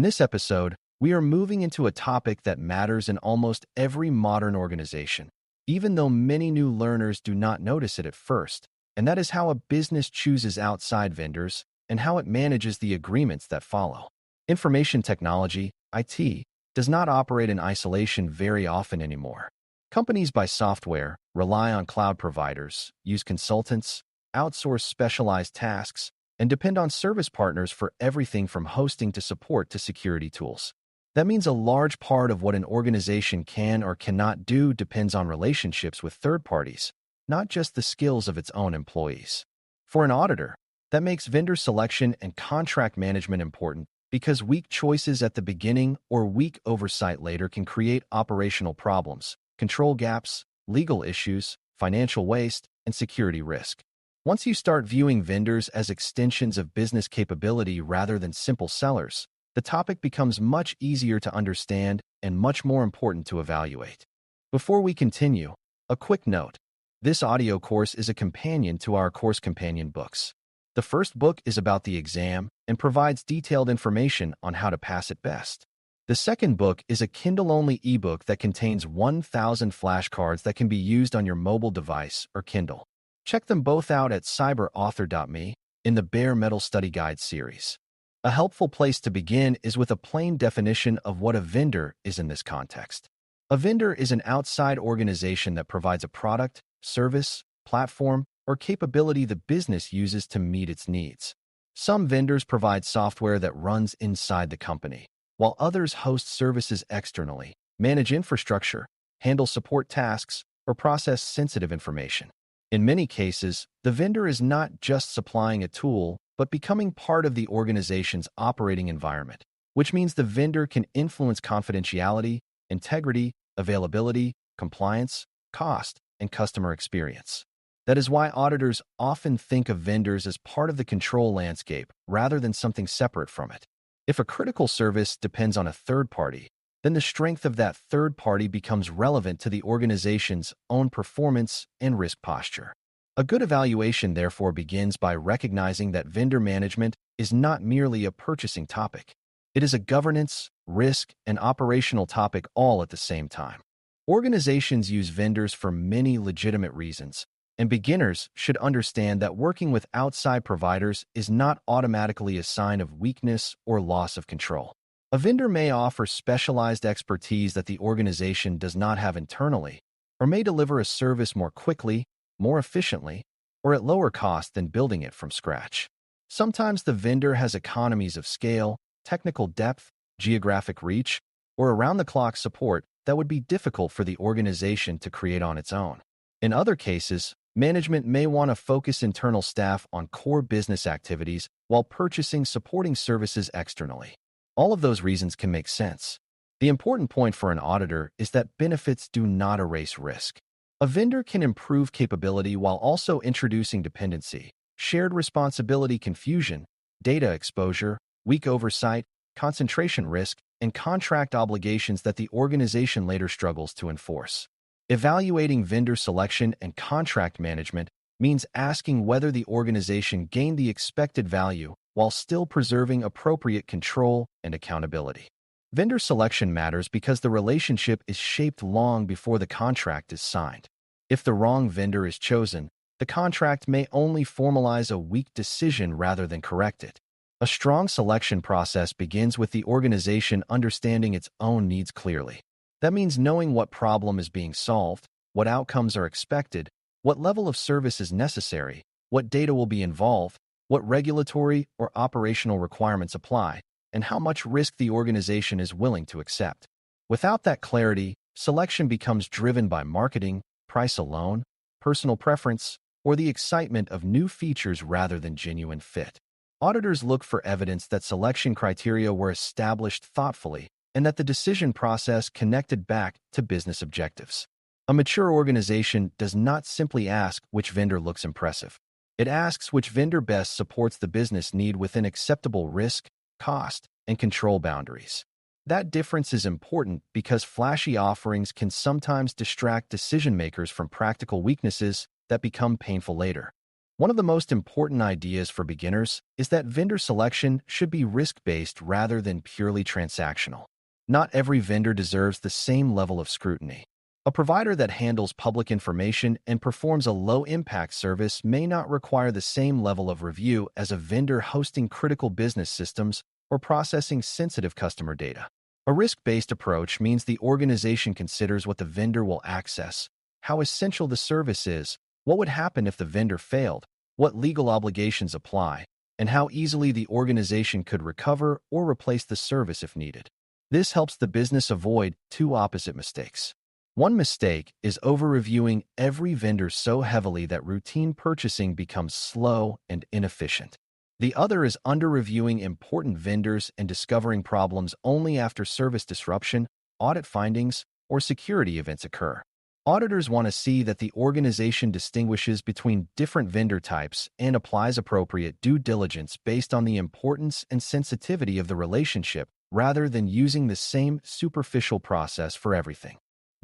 this episode, we are moving into a topic that matters in almost every modern organization, even though many new learners do not notice it at first, and that is how a business chooses outside vendors and how it manages the agreements that follow. Information technology, IT, does not operate in isolation very often anymore. Companies buy software, rely on cloud providers, use consultants, outsource specialized tasks, and depend on service partners for everything from hosting to support to security tools. That means a large part of what an organization can or cannot do depends on relationships with third parties, not just the skills of its own employees. For an auditor, that makes vendor selection and contract management important because weak choices at the beginning or weak oversight later can create operational problems, control gaps, legal issues, financial waste, and security risk. Once you start viewing vendors as extensions of business capability rather than simple sellers, the topic becomes much easier to understand and much more important to evaluate. Before we continue, a quick note. This audio course is a companion to our course companion books. The first book is about the exam and provides detailed information on how to pass it best. The second book is a Kindle-only ebook that contains 1,000 flashcards that can be used on your mobile device or Kindle. Check them both out at cyberauthor.me in the Bare Metal Study Guide series. A helpful place to begin is with a plain definition of what a vendor is in this context. A vendor is an outside organization that provides a product, service, platform, or capability the business uses to meet its needs. Some vendors provide software that runs inside the company, while others host services externally, manage infrastructure, handle support tasks, or process sensitive information. In many cases, the vendor is not just supplying a tool, but becoming part of the organization's operating environment, which means the vendor can influence confidentiality, integrity, availability, compliance, cost, and customer experience. That is why auditors often think of vendors as part of the control landscape rather than something separate from it. If a critical service depends on a third party, then the strength of that third party becomes relevant to the organization's own performance and risk posture. A good evaluation, therefore, begins by recognizing that vendor management is not merely a purchasing topic. It is a governance, risk, and operational topic all at the same time. Organizations use vendors for many legitimate reasons, and beginners should understand that working with outside providers is not automatically a sign of weakness or loss of control. A vendor may offer specialized expertise that the organization does not have internally, or may deliver a service more quickly, more efficiently, or at lower cost than building it from scratch. Sometimes the vendor has economies of scale, technical depth, geographic reach, or around-the-clock support that would be difficult for the organization to create on its own. In other cases, management may want to focus internal staff on core business activities while purchasing supporting services externally. All of those reasons can make sense. The important point for an auditor is that benefits do not erase risk. A vendor can improve capability while also introducing dependency, shared responsibility confusion, data exposure, weak oversight, concentration risk, and contract obligations that the organization later struggles to enforce. Evaluating vendor selection and contract management means asking whether the organization gained the expected value while still preserving appropriate control and accountability. Vendor selection matters because the relationship is shaped long before the contract is signed. If the wrong vendor is chosen, the contract may only formalize a weak decision rather than correct it. A strong selection process begins with the organization understanding its own needs clearly. That means knowing what problem is being solved, what outcomes are expected, what level of service is necessary, what data will be involved, what regulatory or operational requirements apply, and how much risk the organization is willing to accept. Without that clarity, selection becomes driven by marketing, price alone, personal preference, or the excitement of new features rather than genuine fit. Auditors look for evidence that selection criteria were established thoughtfully and that the decision process connected back to business objectives. A mature organization does not simply ask which vendor looks impressive. It asks which vendor best supports the business need within acceptable risk, cost, and control boundaries. That difference is important because flashy offerings can sometimes distract decision-makers from practical weaknesses that become painful later. One of the most important ideas for beginners is that vendor selection should be risk-based rather than purely transactional. Not every vendor deserves the same level of scrutiny. A provider that handles public information and performs a low-impact service may not require the same level of review as a vendor hosting critical business systems or processing sensitive customer data. A risk-based approach means the organization considers what the vendor will access, how essential the service is, what would happen if the vendor failed, what legal obligations apply, and how easily the organization could recover or replace the service if needed. This helps the business avoid two opposite mistakes. One mistake is over-reviewing every vendor so heavily that routine purchasing becomes slow and inefficient. The other is under-reviewing important vendors and discovering problems only after service disruption, audit findings, or security events occur. Auditors want to see that the organization distinguishes between different vendor types and applies appropriate due diligence based on the importance and sensitivity of the relationship rather than using the same superficial process for everything.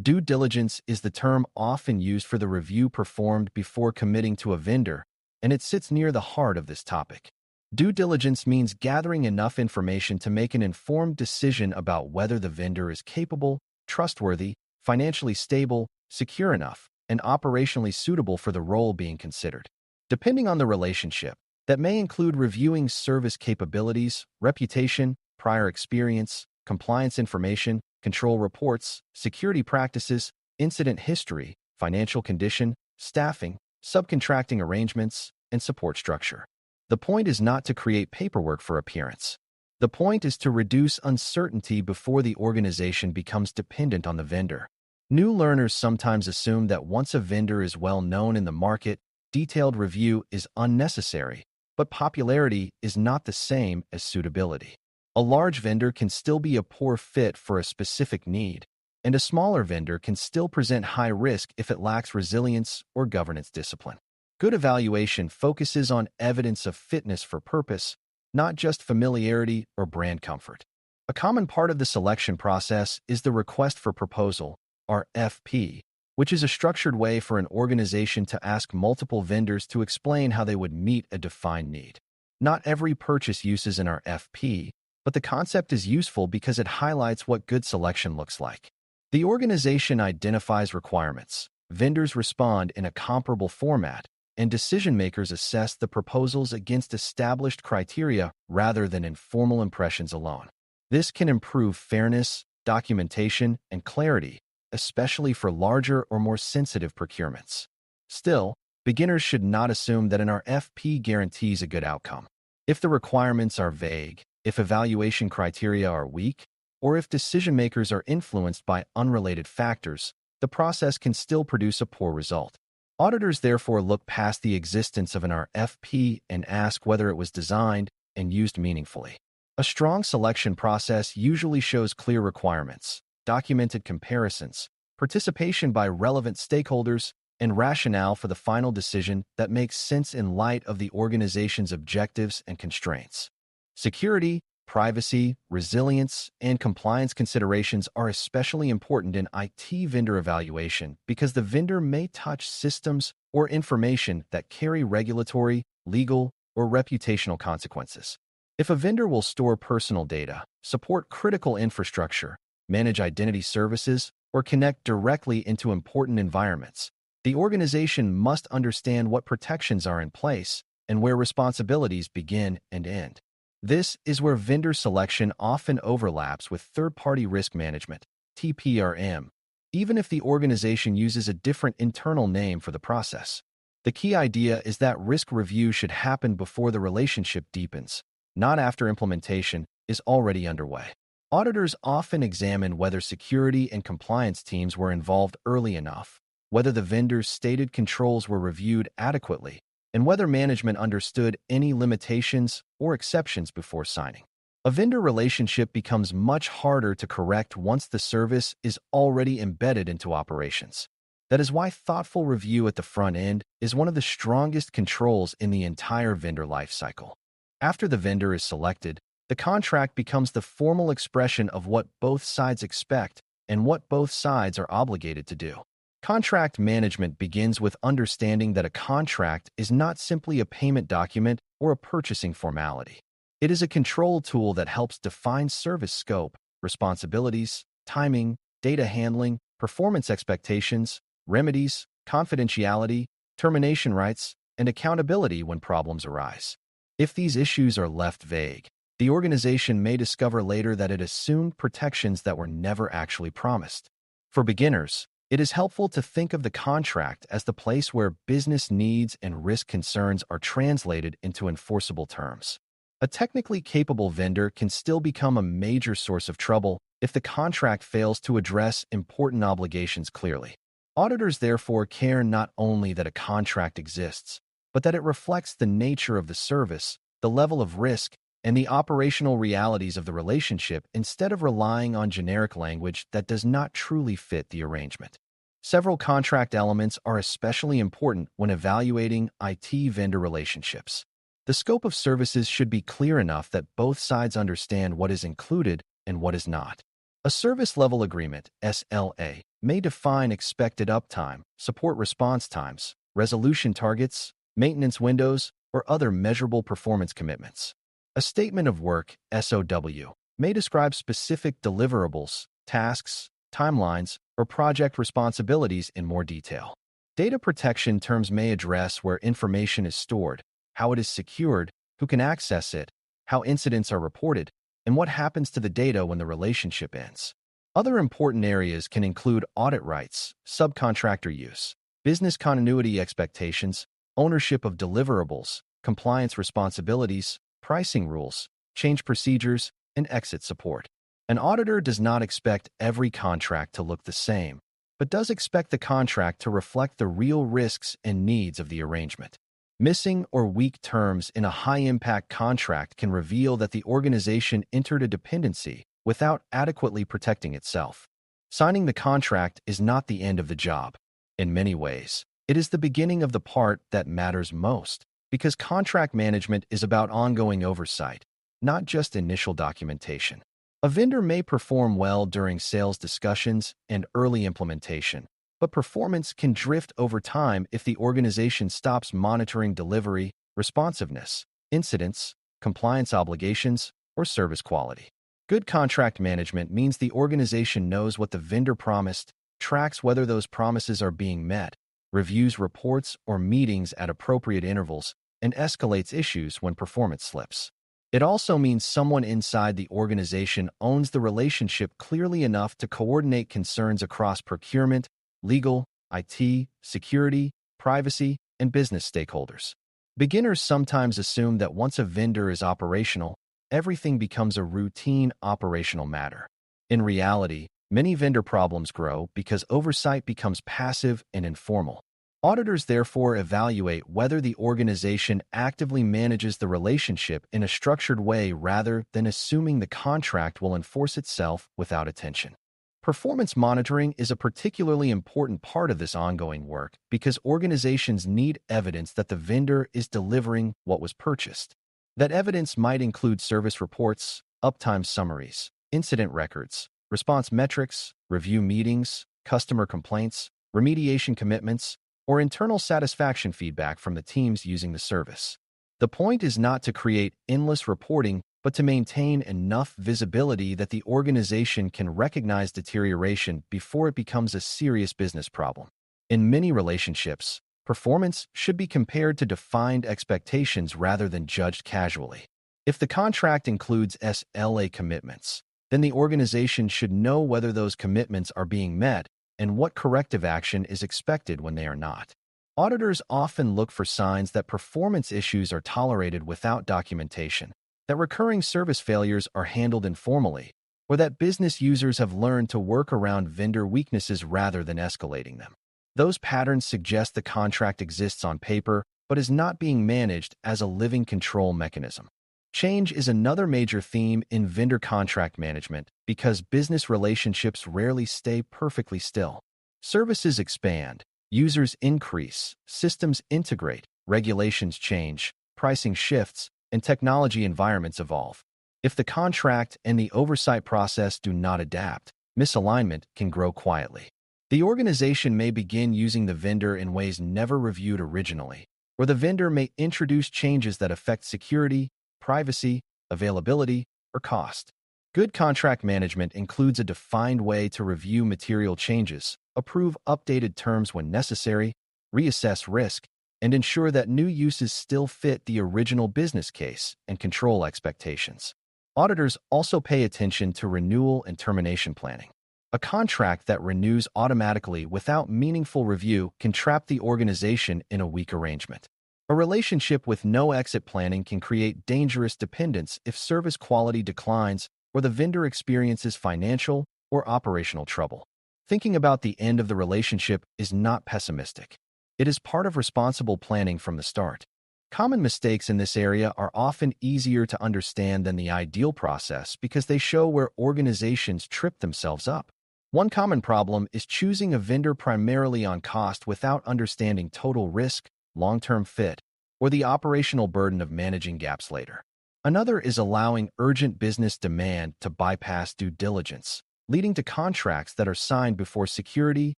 Due diligence is the term often used for the review performed before committing to a vendor, and it sits near the heart of this topic. Due diligence means gathering enough information to make an informed decision about whether the vendor is capable, trustworthy, financially stable, secure enough, and operationally suitable for the role being considered. Depending on the relationship, that may include reviewing service capabilities, reputation, prior experience, compliance information, control reports, security practices, incident history, financial condition, staffing, subcontracting arrangements, and support structure. The point is not to create paperwork for appearance. The point is to reduce uncertainty before the organization becomes dependent on the vendor. New learners sometimes assume that once a vendor is well known in the market, detailed review is unnecessary, but popularity is not the same as suitability. A large vendor can still be a poor fit for a specific need, and a smaller vendor can still present high risk if it lacks resilience or governance discipline. Good evaluation focuses on evidence of fitness for purpose, not just familiarity or brand comfort. A common part of the selection process is the request for proposal, RFP, which is a structured way for an organization to ask multiple vendors to explain how they would meet a defined need. Not every purchase uses an RFP, but the concept is useful because it highlights what good selection looks like. The organization identifies requirements, vendors respond in a comparable format, and decision-makers assess the proposals against established criteria rather than informal impressions alone. This can improve fairness, documentation, and clarity, especially for larger or more sensitive procurements. Still, beginners should not assume that an RFP guarantees a good outcome. If the requirements are vague, if evaluation criteria are weak, or if decision-makers are influenced by unrelated factors, the process can still produce a poor result. Auditors therefore look past the existence of an RFP and ask whether it was designed and used meaningfully. A strong selection process usually shows clear requirements, documented comparisons, participation by relevant stakeholders, and rationale for the final decision that makes sense in light of the organization's objectives and constraints. Security, privacy, resilience, and compliance considerations are especially important in IT vendor evaluation because the vendor may touch systems or information that carry regulatory, legal, or reputational consequences. If a vendor will store personal data, support critical infrastructure, manage identity services, or connect directly into important environments, the organization must understand what protections are in place and where responsibilities begin and end. This is where vendor selection often overlaps with third-party risk management, TPRM, even if the organization uses a different internal name for the process. The key idea is that risk review should happen before the relationship deepens, not after implementation is already underway. Auditors often examine whether security and compliance teams were involved early enough, whether the vendor's stated controls were reviewed adequately, and whether management understood any limitations or exceptions before signing. A vendor relationship becomes much harder to correct once the service is already embedded into operations. That is why thoughtful review at the front end is one of the strongest controls in the entire vendor lifecycle. After the vendor is selected, the contract becomes the formal expression of what both sides expect and what both sides are obligated to do. Contract management begins with understanding that a contract is not simply a payment document or a purchasing formality. It is a control tool that helps define service scope, responsibilities, timing, data handling, performance expectations, remedies, confidentiality, termination rights, and accountability when problems arise. If these issues are left vague, the organization may discover later that it assumed protections that were never actually promised. For beginners, it is helpful to think of the contract as the place where business needs and risk concerns are translated into enforceable terms. A technically capable vendor can still become a major source of trouble if the contract fails to address important obligations clearly. Auditors therefore care not only that a contract exists, but that it reflects the nature of the service, the level of risk, and the operational realities of the relationship instead of relying on generic language that does not truly fit the arrangement. Several contract elements are especially important when evaluating IT vendor relationships. The scope of services should be clear enough that both sides understand what is included and what is not. A service level agreement, SLA, may define expected uptime, support response times, resolution targets, maintenance windows, or other measurable performance commitments. A statement of work, SOW, may describe specific deliverables, tasks, timelines, or project responsibilities in more detail. Data protection terms may address where information is stored, how it is secured, who can access it, how incidents are reported, and what happens to the data when the relationship ends. Other important areas can include audit rights, subcontractor use, business continuity expectations, ownership of deliverables, compliance responsibilities, pricing rules, change procedures, and exit support. An auditor does not expect every contract to look the same, but does expect the contract to reflect the real risks and needs of the arrangement. Missing or weak terms in a high-impact contract can reveal that the organization entered a dependency without adequately protecting itself. Signing the contract is not the end of the job. In many ways, it is the beginning of the part that matters most, because contract management is about ongoing oversight, not just initial documentation. A vendor may perform well during sales discussions and early implementation, but performance can drift over time if the organization stops monitoring delivery, responsiveness, incidents, compliance obligations, or service quality. Good contract management means the organization knows what the vendor promised, tracks whether those promises are being met, reviews reports or meetings at appropriate intervals, and escalates issues when performance slips. It also means someone inside the organization owns the relationship clearly enough to coordinate concerns across procurement, legal, IT, security, privacy, and business stakeholders. Beginners sometimes assume that once a vendor is operational, everything becomes a routine operational matter. In reality, many vendor problems grow because oversight becomes passive and informal. Auditors therefore evaluate whether the organization actively manages the relationship in a structured way rather than assuming the contract will enforce itself without attention. Performance monitoring is a particularly important part of this ongoing work because organizations need evidence that the vendor is delivering what was purchased. That evidence might include service reports, uptime summaries, incident records, response metrics, review meetings, customer complaints, remediation commitments, or internal satisfaction feedback from the teams using the service. The point is not to create endless reporting, but to maintain enough visibility that the organization can recognize deterioration before it becomes a serious business problem. In many relationships, performance should be compared to defined expectations rather than judged casually. If the contract includes SLA commitments, then the organization should know whether those commitments are being met and what corrective action is expected when they are not. Auditors often look for signs that performance issues are tolerated without documentation, that recurring service failures are handled informally, or that business users have learned to work around vendor weaknesses rather than escalating them. Those patterns suggest the contract exists on paper but is not being managed as a living control mechanism. Change is another major theme in vendor contract management because business relationships rarely stay perfectly still. Services expand, users increase, systems integrate, regulations change, pricing shifts, and technology environments evolve. If the contract and the oversight process do not adapt, misalignment can grow quietly. The organization may begin using the vendor in ways never reviewed originally, or the vendor may introduce changes that affect security, privacy, availability, or cost. Good contract management includes a defined way to review material changes, approve updated terms when necessary, reassess risk, and ensure that new uses still fit the original business case and control expectations. Auditors also pay attention to renewal and termination planning. A contract that renews automatically without meaningful review can trap the organization in a weak arrangement. A relationship with no exit planning can create dangerous dependence if service quality declines or the vendor experiences financial or operational trouble. Thinking about the end of the relationship is not pessimistic. It is part of responsible planning from the start. Common mistakes in this area are often easier to understand than the ideal process because they show where organizations trip themselves up. One common problem is choosing a vendor primarily on cost without understanding total risk, long-term fit, or the operational burden of managing gaps later. Another is allowing urgent business demand to bypass due diligence, leading to contracts that are signed before security,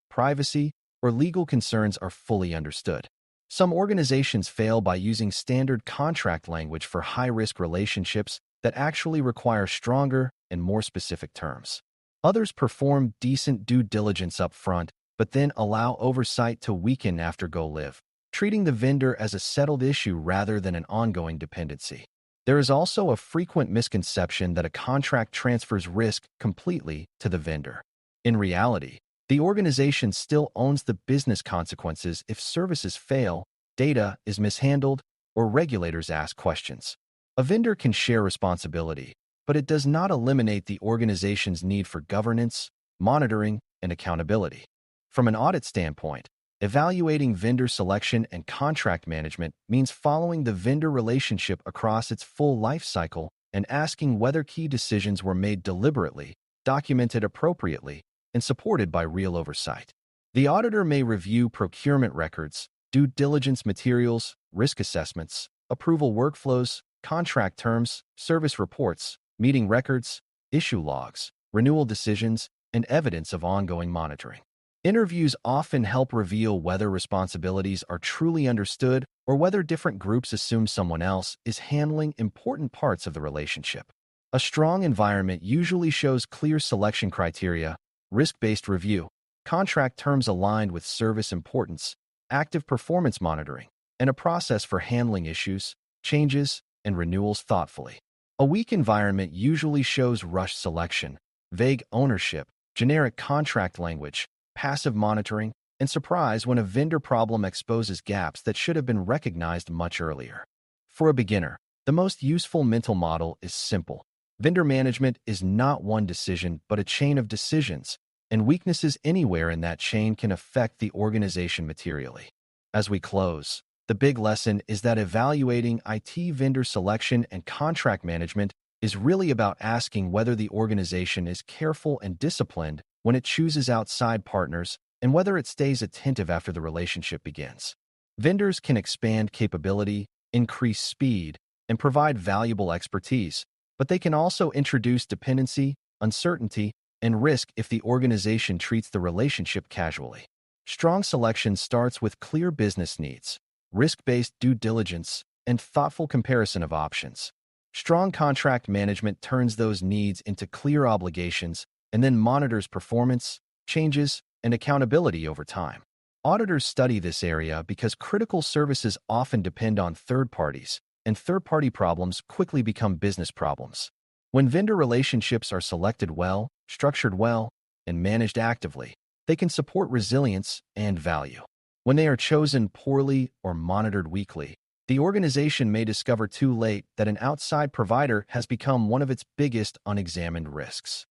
privacy, or legal concerns are fully understood. Some organizations fail by using standard contract language for high-risk relationships that actually require stronger and more specific terms. Others perform decent due diligence up front, but then allow oversight to weaken after go-live, treating the vendor as a settled issue rather than an ongoing dependency. There is also a frequent misconception that a contract transfers risk completely to the vendor. In reality, the organization still owns the business consequences if services fail, data is mishandled, or regulators ask questions. A vendor can share responsibility, but it does not eliminate the organization's need for governance, monitoring, and accountability. From an audit standpoint, evaluating vendor selection and contract management means following the vendor relationship across its full life cycle and asking whether key decisions were made deliberately, documented appropriately, and supported by real oversight. The auditor may review procurement records, due diligence materials, risk assessments, approval workflows, contract terms, service reports, meeting records, issue logs, renewal decisions, and evidence of ongoing monitoring. Interviews often help reveal whether responsibilities are truly understood or whether different groups assume someone else is handling important parts of the relationship. A strong environment usually shows clear selection criteria, risk-based review, contract terms aligned with service importance, active performance monitoring, and a process for handling issues, changes, and renewals thoughtfully. A weak environment usually shows rushed selection, vague ownership, generic contract language, passive monitoring, and surprise when a vendor problem exposes gaps that should have been recognized much earlier. For a beginner, the most useful mental model is simple. Vendor management is not one decision, but a chain of decisions, and weaknesses anywhere in that chain can affect the organization materially. As we close, the big lesson is that evaluating IT vendor selection and contract management is really about asking whether the organization is careful and disciplined when it chooses outside partners and whether it stays attentive after the relationship begins. Vendors can expand capability, increase speed, and provide valuable expertise, but they can also introduce dependency, uncertainty, and risk if the organization treats the relationship casually. Strong selection starts with clear business needs, risk-based due diligence, and thoughtful comparison of options. Strong contract management turns those needs into clear obligations and then monitors performance, changes, and accountability over time. Auditors study this area because critical services often depend on third parties, and third-party problems quickly become business problems. When vendor relationships are selected well, structured well, and managed actively, they can support resilience and value. When they are chosen poorly or monitored weakly, the organization may discover too late that an outside provider has become one of its biggest unexamined risks.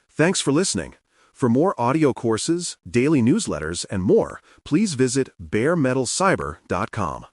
Thanks for listening. For more audio courses, daily newsletters, and more, please visit baremetalcyber.com.